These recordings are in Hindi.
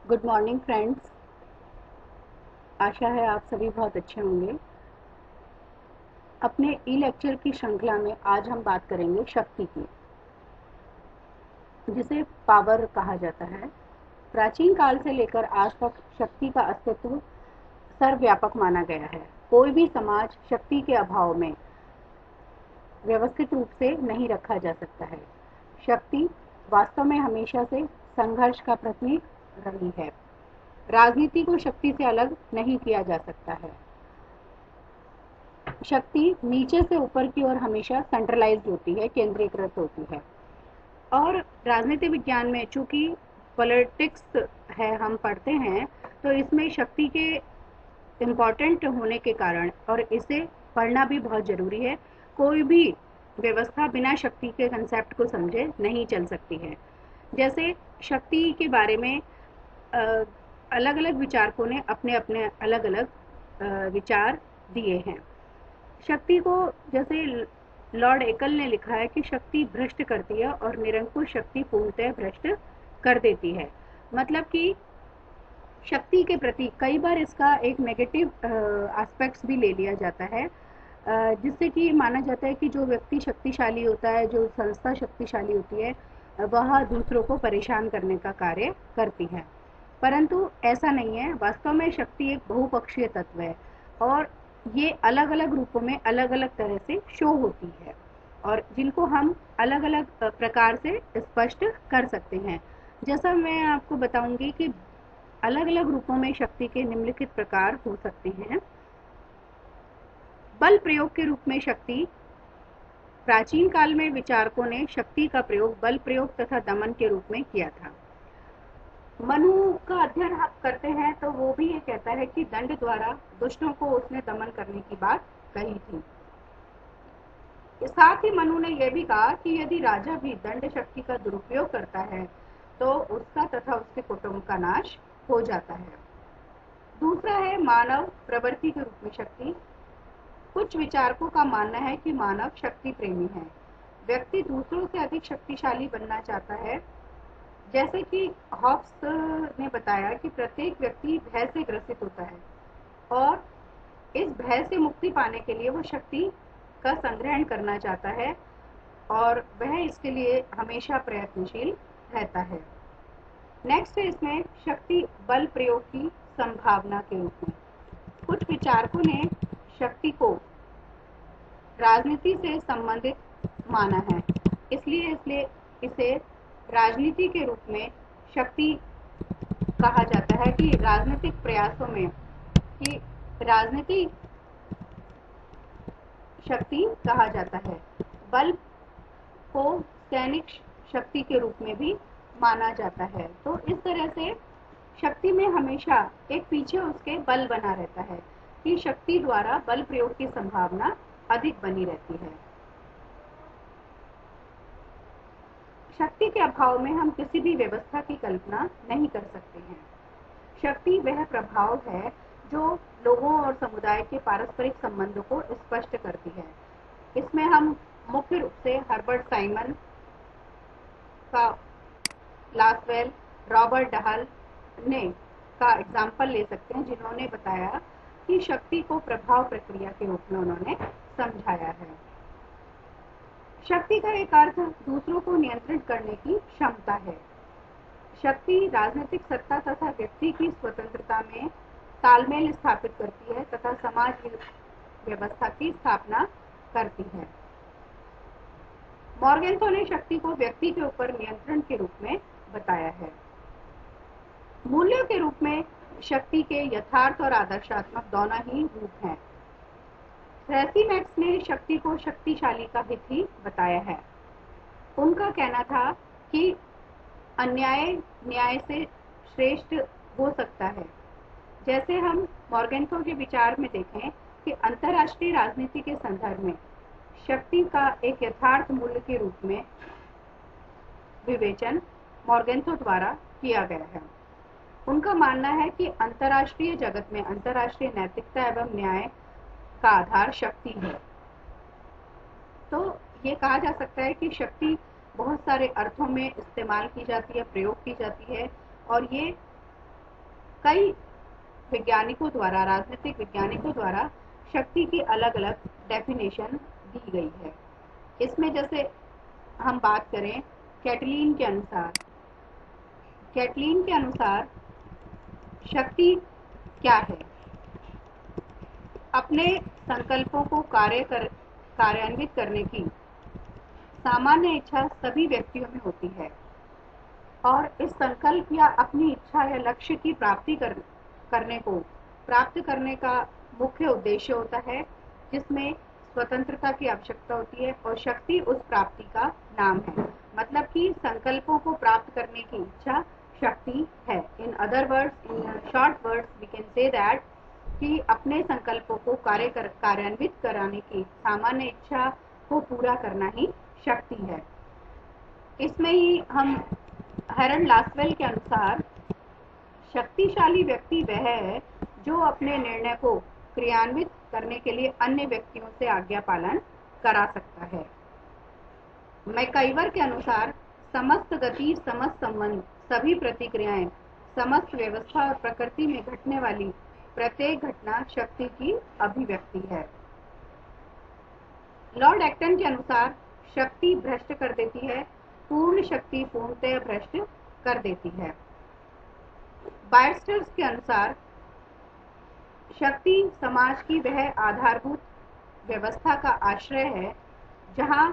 Good morning friends. आशा है आप सभी बहुत अच्छे होंगे। अपने ई लेक्चर की श्रृंखला में आज हम बात करेंगे शक्ति की, जिसे पावर कहा जाता है। प्राचीन काल से लेकर आज तक शक्ति का अस्तित्व सर्वव्यापक माना गया है। कोई भी समाज शक्ति के अभाव में व्यवस्थित रूप से नहीं रखा जा सकता है। शक्ति वास्तव में हमेशा से संघर्ष का प्रतीक रही है। राजनीति को शक्ति से अलग नहीं किया जा सकता है। शक्ति नीचे से ऊपर की ओर हमेशा सेंट्रलाइज्ड होती है, केंद्रीकृत होती है। और राजनीति विज्ञान में चूंकि पॉलिटिक्स है, हम पढ़ते हैं, तो इसमें शक्ति के इम्पोर्टेंट होने के कारण और इसे पढ़ना भी बहुत जरूरी है। कोई भी व्यवस्था बिना शक्ति के कंसेप्ट को समझे नहीं चल सकती है। जैसे शक्ति के बारे में अलग अलग विचारकों ने अपने अपने अलग अलग विचार दिए हैं। शक्ति को, जैसे लॉर्ड एकल ने लिखा है कि शक्ति भ्रष्ट करती है और निरंकुश शक्ति पूर्णतः भ्रष्ट कर देती है। मतलब कि शक्ति के प्रति कई बार इसका एक नेगेटिव एस्पेक्ट्स भी ले लिया जाता है, जिससे कि माना जाता है कि जो व्यक्ति शक्तिशाली होता है, जो संस्था शक्तिशाली होती है, वह दूसरों को परेशान करने का कार्य करती है। परंतु ऐसा नहीं है। वास्तव में शक्ति एक बहुपक्षीय तत्व है और ये अलग अलग रूपों में अलग अलग तरह से शो होती है, और जिनको हम अलग अलग प्रकार से स्पष्ट कर सकते हैं। जैसा मैं आपको बताऊंगी कि अलग अलग रूपों में शक्ति के निम्नलिखित प्रकार हो सकते हैं। बल प्रयोग के रूप में शक्ति। प्राचीन काल में विचारकों ने शक्ति का प्रयोग बल प्रयोग तथा दमन के रूप में किया था। मनु का अध्ययन हम करते हैं तो वो भी ये कहता है कि दंड द्वारा दुष्टों को उसने दमन करने की बात कही थी। साथ ही मनु ने यह भी कहा कि यदि राजा भी दंड शक्ति का दुरुपयोग करता है तो उसका तथा उसके कुटुंब का नाश हो जाता है। दूसरा है मानव प्रवृत्ति के रूप में शक्ति। कुछ विचारकों का मानना है कि मानव शक्ति प्रेमी है। व्यक्ति दूसरों से अधिक शक्तिशाली बनना चाहता है। जैसे कि हॉब्स ने बताया कि प्रत्येक व्यक्ति भय से ग्रसित होता है और इस भय से मुक्ति पाने के लिए वो शक्ति का संग्रहण करना चाहता है और वह इसके लिए हमेशा प्रयत्नशील रहता है। नेक्स्ट है इसमें शक्ति बल प्रयोग की संभावना के रूप में। कुछ विचारकों ने शक्ति को राजनीति से संबंधित माना है, इसलिए इसे राजनीति के रूप में शक्ति कहा जाता है कि राजनीतिक प्रयासों में कि राजनीति शक्ति कहा जाता है। बल को सैनिक शक्ति के रूप में भी माना जाता है। तो इस तरह से शक्ति में हमेशा एक पीछे उसके बल बना रहता है कि शक्ति द्वारा बल प्रयोग की संभावना अधिक बनी रहती है। शक्ति के अभाव में हम किसी भी व्यवस्था की कल्पना नहीं कर सकते हैं। शक्ति वह प्रभाव है जो लोगों और समुदाय के पारस्परिक संबंधों को स्पष्ट करती है। इसमें हम मुख्य रूप से हर्बर्ट साइमन का लासवेल, रॉबर्ट डहल ने का एग्जाम्पल ले सकते हैं, जिन्होंने बताया कि शक्ति को प्रभाव प्रक्रिया के रूप में उन्होंने समझाया है। शक्ति का एक अर्थ दूसरों को नियंत्रित करने की क्षमता है। शक्ति राजनीतिक सत्ता तथा व्यक्ति की स्वतंत्रता में तालमेल स्थापित करती है तथा समाज व्यवस्था की स्थापना करती है। मॉर्गेंथो ने शक्ति को व्यक्ति के ऊपर नियंत्रण के रूप में बताया है। मूल्यों के रूप में शक्ति के यथार्थ और आदर्शात्मक दोनों ही रूप हैं। ट्रेसी मैक्स ने शक्ति को शक्तिशाली का हित ही बताया है। उनका कहना था कि अन्याय न्याय से श्रेष्ठ हो सकता है। जैसे हम मॉर्गेंथो के विचार में देखें कि अंतर्राष्ट्रीय राजनीति के संदर्भ में शक्ति का एक यथार्थ मूल्य के रूप में विवेचन मॉर्गेंथो द्वारा किया गया है। उनका मानना है कि अंतर्राष्ट्रीय जगत में अंतर्राष्ट्रीय नैतिकता एवं न्याय का आधार शक्ति है। तो ये कहा जा सकता है कि शक्ति बहुत सारे अर्थों में इस्तेमाल की जाती है, प्रयोग की जाती है, और ये कई वैज्ञानिकों द्वारा, राजनीतिक वैज्ञानिकों द्वारा शक्ति की अलग अलग डेफिनेशन दी गई है। इसमें जैसे हम बात करें कैटलीन के अनुसार शक्ति क्या है? अपने संकल्पों को कार्यान्वित करने की सामान्य इच्छा सभी व्यक्तियों में होती है और इस संकल्प या अपनी इच्छा या लक्ष्य की प्राप्त करने का मुख्य उद्देश्य होता है, जिसमें स्वतंत्रता की आवश्यकता होती है और शक्ति उस प्राप्ति का नाम है। मतलब कि संकल्पों को प्राप्त करने की इच्छा शक्ति है। In other words, in short words we can say that कि अपने संकल्पों को कार्यान्वित कराने की सामान्य इच्छा को पूरा करना ही शक्ति है। इसमें ही हम हेरल्ड लासवेल के अनुसार शक्तिशाली व्यक्ति वह है जो अपने निर्णय को क्रियान्वित करने के लिए अन्य व्यक्तियों से आज्ञा पालन करा सकता है। मैकाइवर के अनुसार समस्त गति, समस्त संबंध, सभी प्रतिक्रियाएं, समस्त व्यवस्था और प्रकृति में घटने वाली प्रत्येक घटना शक्ति की अभिव्यक्ति है। लॉर्ड एक्टन के अनुसार शक्ति भ्रष्ट कर देती है, पूर्ण शक्ति पूर्णतः भ्रष्ट कर देती है। बायस्टर्स के अनुसार शक्ति समाज की वह आधारभूत व्यवस्था का आश्रय है, जहाँ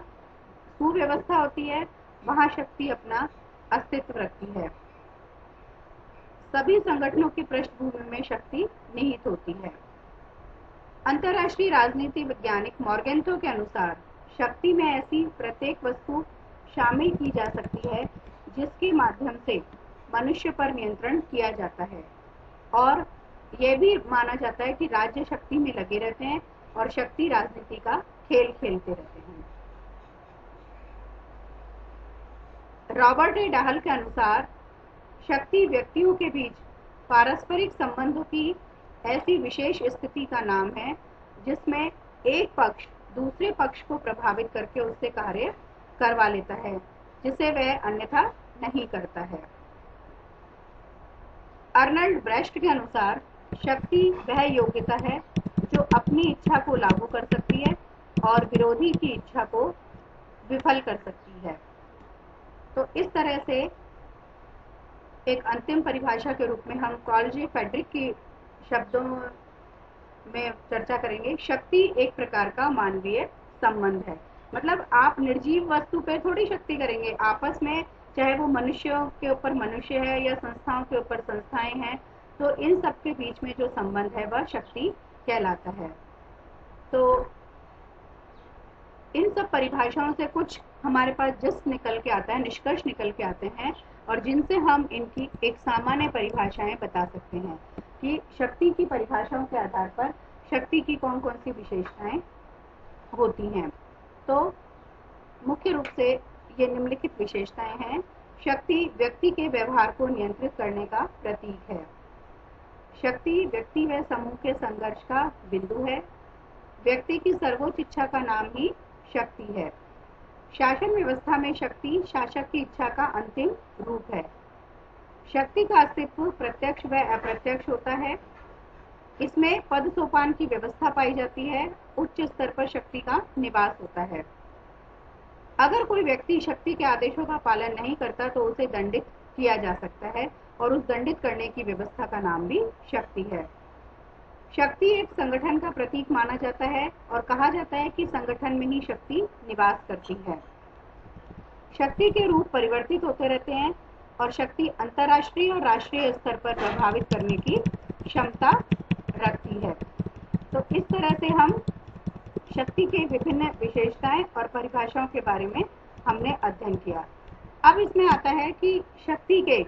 सुव्यवस्था होती है वहाँ शक्ति अपना अस्तित्व रखती है। सभी संगठनों की पृष्ठभूमि में शक्ति निहित होती है। अंतर्राष्ट्रीय राजनीति वैज्ञानिक मॉर्गेंथो के अनुसार शक्ति में ऐसी प्रत्येक वस्तु शामिल की जा सकती है जिसके माध्यम से मनुष्य पर नियंत्रण किया जाता है, और यह भी माना जाता है कि राज्य शक्ति में लगे रहते हैं और शक्ति राजनीति का खेल खेलते रहते हैं। रॉबर्ट ए डाहल के अनुसार शक्ति व्यक्तियों के बीच पारस्परिक संबंधों की ऐसी विशेष स्थिति का नाम है जिसमें एक पक्ष दूसरे पक्ष को प्रभावित करके उससे कार्य करवा लेता है जिसे वह अन्यथा नहीं करता है। अर्नल्ड ब्रेस्ट के अनुसार शक्ति वह योग्यता है जो अपनी इच्छा को लागू कर सकती है और विरोधी की इच्छा को विफल कर सकती है। तो इस तरह से एक अंतिम परिभाषा के रूप में हम कार्ल जे फ्रेडरिक की शब्दों में चर्चा करेंगे। शक्ति एक प्रकार का मानवीय संबंध है। मतलब आप निर्जीव वस्तु पे थोड़ी शक्ति करेंगे, आपस में, चाहे वो मनुष्यों के ऊपर मनुष्य है या संस्थाओं के ऊपर संस्थाएं हैं, तो इन सब के बीच में जो संबंध है वह शक्ति कहलाता है। तो इन सब परिभाषाओं से कुछ हमारे पास जिस निकल के आता है, निष्कर्ष निकल के आते हैं, और जिनसे हम इनकी एक सामान्य परिभाषाएं बता सकते हैं कि शक्ति की परिभाषाओं के आधार पर शक्ति की कौन कौन सी विशेषताएं होती हैं। तो मुख्य रूप से ये निम्नलिखित विशेषताएं हैं। शक्ति व्यक्ति के व्यवहार को नियंत्रित करने का प्रतीक है। शक्ति व्यक्ति व समूह के संघर्ष का बिंदु है। व्यक्ति की सर्वोच्च इच्छा का नाम ही शक्ति है। शासन व्यवस्था में शक्ति शासक की इच्छा का अंतिम रूप है। शक्ति का अस्तित्व प्रत्यक्ष व अप्रत्यक्ष होता है। इसमें पद सोपान की व्यवस्था पाई जाती है। उच्च स्तर पर शक्ति का निवास होता है। अगर कोई व्यक्ति शक्ति के आदेशों का पालन नहीं करता तो उसे दंडित किया जा सकता है और उस दंडित करने की व्यवस्था का नाम भी शक्ति है। शक्ति एक संगठन का प्रतीक माना जाता है और कहा जाता है कि संगठन में ही शक्ति निवास करती है। शक्ति के रूप परिवर्तित होते रहते हैं और शक्ति अंतर्राष्ट्रीय और राष्ट्रीय स्तर पर प्रभावित करने की क्षमता रखती है। तो इस तरह से हम शक्ति के विभिन्न विशेषताएं और परिभाषाओं के बारे में हमने अध्ययन किया। अब इसमें आता है कि शक्ति के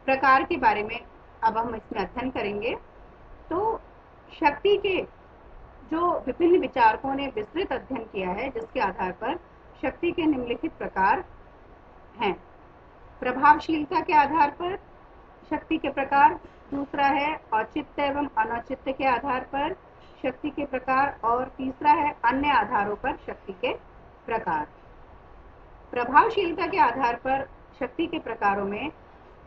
प्रकार के बारे में अब हम इसमें अध्ययन करेंगे। तो शक्ति के जो विभिन्न विचारकों ने विस्तृत अध्ययन किया है, जिसके आधार पर शक्ति के निम्नलिखित प्रकार हैं। प्रभावशीलता के आधार पर शक्ति के प्रकार, दूसरा है औचित्य एवं अनौचित्य के आधार पर शक्ति के प्रकार, और तीसरा है अन्य आधारों पर शक्ति के प्रकार। प्रभावशीलता के आधार पर शक्ति के प्रकारों में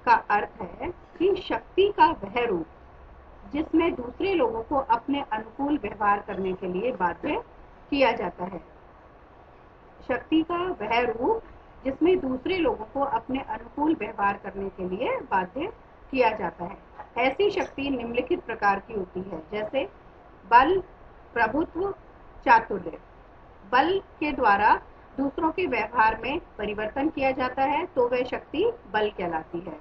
का अर्थ है कि शक्ति का वह रूप जिसमें दूसरे लोगों को अपने अनुकूल व्यवहार करने के लिए बाध्य किया जाता है। शक्ति का वह रूप जिसमें दूसरे लोगों को अपने अनुकूल व्यवहार करने के लिए बाध्य किया जाता है। ऐसी शक्ति निम्नलिखित प्रकार की होती है, जैसे बल, प्रभुत्व, चातुर्य। बल के द्वारा दूसरों के व्यवहार में परिवर्तन किया जाता है तो वह शक्ति बल कहलाती है।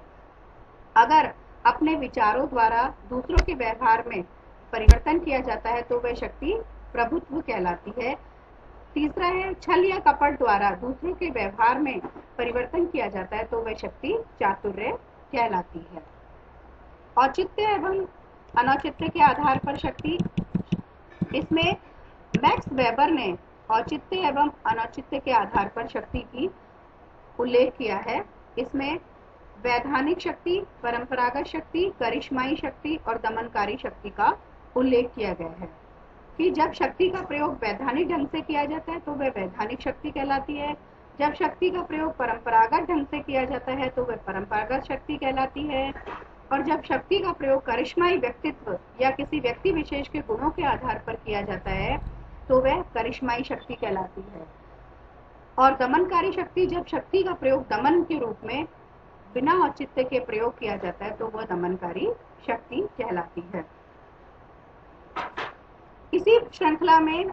अगर अपने विचारों द्वारा दूसरों के व्यवहार में परिवर्तन किया जाता है तो वह शक्ति प्रभुत्व कहलाती है। तीसरा है छल या कपट द्वारा दूसरों के व्यवहार में परिवर्तन किया जाता है तो वह शक्ति चातुर्य कहलाती है। औचित्य एवं अनौचित्य के आधार पर शक्ति, इसमें मैक्स वेबर ने औचित्य एवं अनौचित्य के आधार पर शक्ति की उल्लेख किया है। इसमें वैधानिक शक्ति, परंपरागत शक्ति, करिश्माई शक्ति और दमनकारी शक्ति का उल्लेख किया गया है कि जब शक्ति का प्रयोग वैधानिक ढंग से किया जाता है तो वह वैधानिक शक्ति कहलाती है। जब शक्ति का प्रयोग परंपरागत ढंग से किया जाता है तो वह परंपरागत शक्ति कहलाती है। और जब शक्ति का प्रयोग करिश्माई व्यक्तित्व या किसी व्यक्ति विशेष के गुणों के आधार पर किया जाता है तो वह करिश्माई शक्ति कहलाती है। और दमनकारी शक्ति, जब शक्ति का प्रयोग दमन के रूप में बिना औचित्य के प्रयोग किया जाता है तो वह दमनकारी शक्ति कहलाती है। इसी श्रृंखला में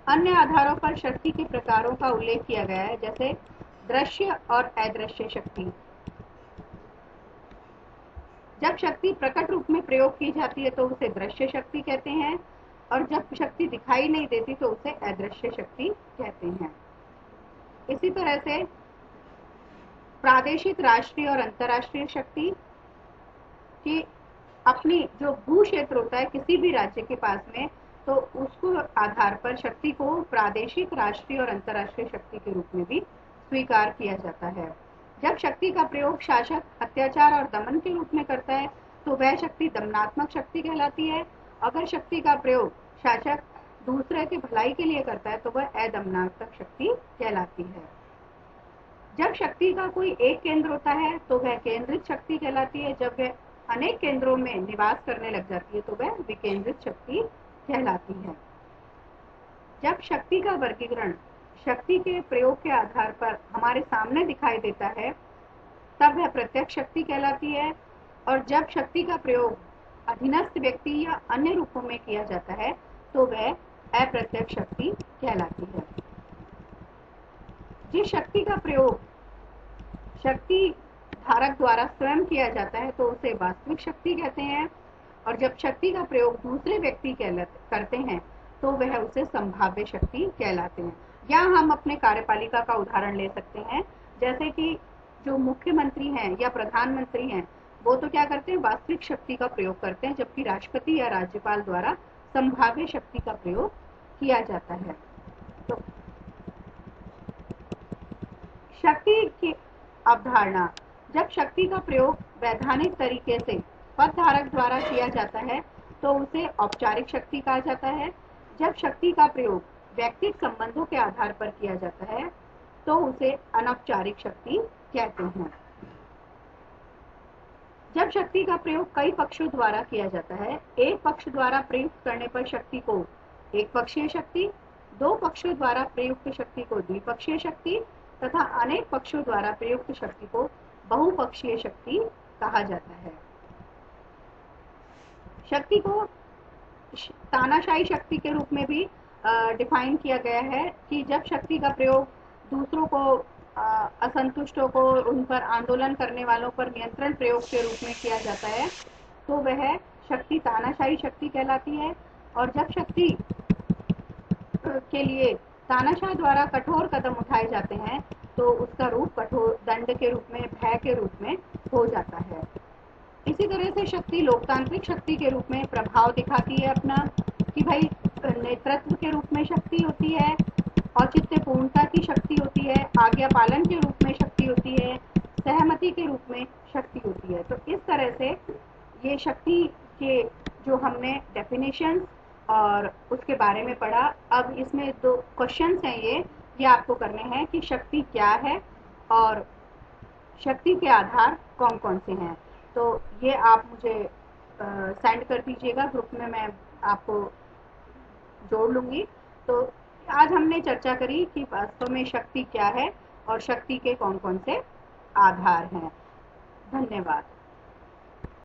अन्य आधारों पर शक्ति के प्रकारों का उल्लेख किया गया है, जैसे दृश्य और अदृश्य शक्ति। जब शक्ति प्रकट रूप में प्रयोग की जाती है तो उसे दृश्य शक्ति कहते हैं और जब शक्ति दिखाई नहीं देती तो उसे अदृश्य शक्ति कहते हैं। इसी तरह से प्रादेशिक, राष्ट्रीय और अंतर्राष्ट्रीय शक्ति की अपनी जो भू क्षेत्र होता है किसी भी राज्य के पास में, तो उसको आधार पर शक्ति को प्रादेशिक, राष्ट्रीय और अंतर्राष्ट्रीय शक्ति के रूप में भी स्वीकार किया जाता है। जब शक्ति का प्रयोग शासक अत्याचार और दमन के रूप में करता है तो वह शक्ति दमनात्मक शक्ति कहलाती है। अगर शक्ति का प्रयोग शासक दूसरे के भलाई के लिए करता है तो वह अदमनात्मक शक्ति कहलाती है। जब शक्ति का कोई एक केंद्र होता है तो वह केंद्रित शक्ति कहलाती है। जब वह अनेक केंद्रों में निवास करने लग जाती है तो वह विकेंद्रित शक्ति कहलाती है। जब शक्ति का वर्गीकरण शक्ति के प्रयोग के आधार पर हमारे सामने दिखाई देता है तब वह प्रत्यक्ष शक्ति कहलाती है। और जब शक्ति का प्रयोग अधीनस्थ व्यक्ति या अन्य रूपों में किया जाता है तो वह अप्रत्यक्ष शक्ति कहलाती है। जिस शक्ति का प्रयोग शक्ति धारक द्वारा स्वयं किया जाता है तो उसे वास्तविक शक्ति कहते हैं और जब शक्ति का प्रयोग दूसरे व्यक्ति करते हैं तो वह उसे संभाव्य शक्ति कहलाते हैं। या हम अपने कार्यपालिका का उदाहरण ले सकते हैं, जैसे कि जो मुख्यमंत्री हैं या प्रधानमंत्री हैं वो तो क्या करते हैं, वास्तविक शक्ति का प्रयोग करते हैं, जबकि राष्ट्रपति या राज्यपाल द्वारा संभाव्य शक्ति का प्रयोग किया जाता है। तो शक्ति की अवधारणा, जब शक्ति का प्रयोग वैधानिक तरीके से पद धारक द्वारा किया जाता है तो उसे औपचारिक शक्ति कहा जाता है। जब शक्ति का प्रयोग व्यक्तिगत संबंधों के आधार पर किया जाता है तो उसे अनौपचारिक शक्ति कहते हैं। जब शक्ति का प्रयोग कई पक्षों द्वारा किया जाता है, एक पक्ष द्वारा प्रयुक्त करने पर शक्ति को एक पक्षीय शक्ति, दो पक्षों द्वारा प्रयुक्त शक्ति को द्विपक्षीय शक्ति तथा अनेक पक्षों द्वारा प्रयुक्त शक्ति को बहुपक्षीय शक्ति कहा जाता है। शक्ति को तानाशाही शक्ति के रूप में भी डिफाइन किया गया है कि जब शक्ति का प्रयोग दूसरों को, असंतुष्टों को, उन पर आंदोलन करने वालों पर नियंत्रण प्रयोग के रूप में किया जाता है तो वह शक्ति तानाशाही शक्ति कहलाती है। और जब शक्ति के लिए तानाशाह द्वारा कठोर कदम उठाए जाते हैं तो उसका रूप कठोर दंड के रूप में, भय के रूप में हो जाता है। इसी तरह से शक्ति लोकतांत्रिक शक्ति के रूप में प्रभाव दिखाती है अपना, कि भाई नेतृत्व के रूप में शक्ति होती है, औचित्यपूर्णता की शक्ति होती है, आज्ञा पालन के रूप में शक्ति होती है, सहमति के रूप में शक्ति होती है। तो इस तरह से ये शक्ति के जो हमने डेफिनेशन और उसके बारे में पढ़ा। अब इसमें दो क्वेश्चंस हैं, ये आपको करने हैं कि शक्ति क्या है और शक्ति के आधार कौन कौन से हैं। तो ये आप मुझे सेंड कर दीजिएगा ग्रुप में, मैं आपको जोड़ लूंगी। तो आज हमने चर्चा करी कि वास्तव में शक्ति क्या है और शक्ति के कौन कौन से आधार हैं। धन्यवाद।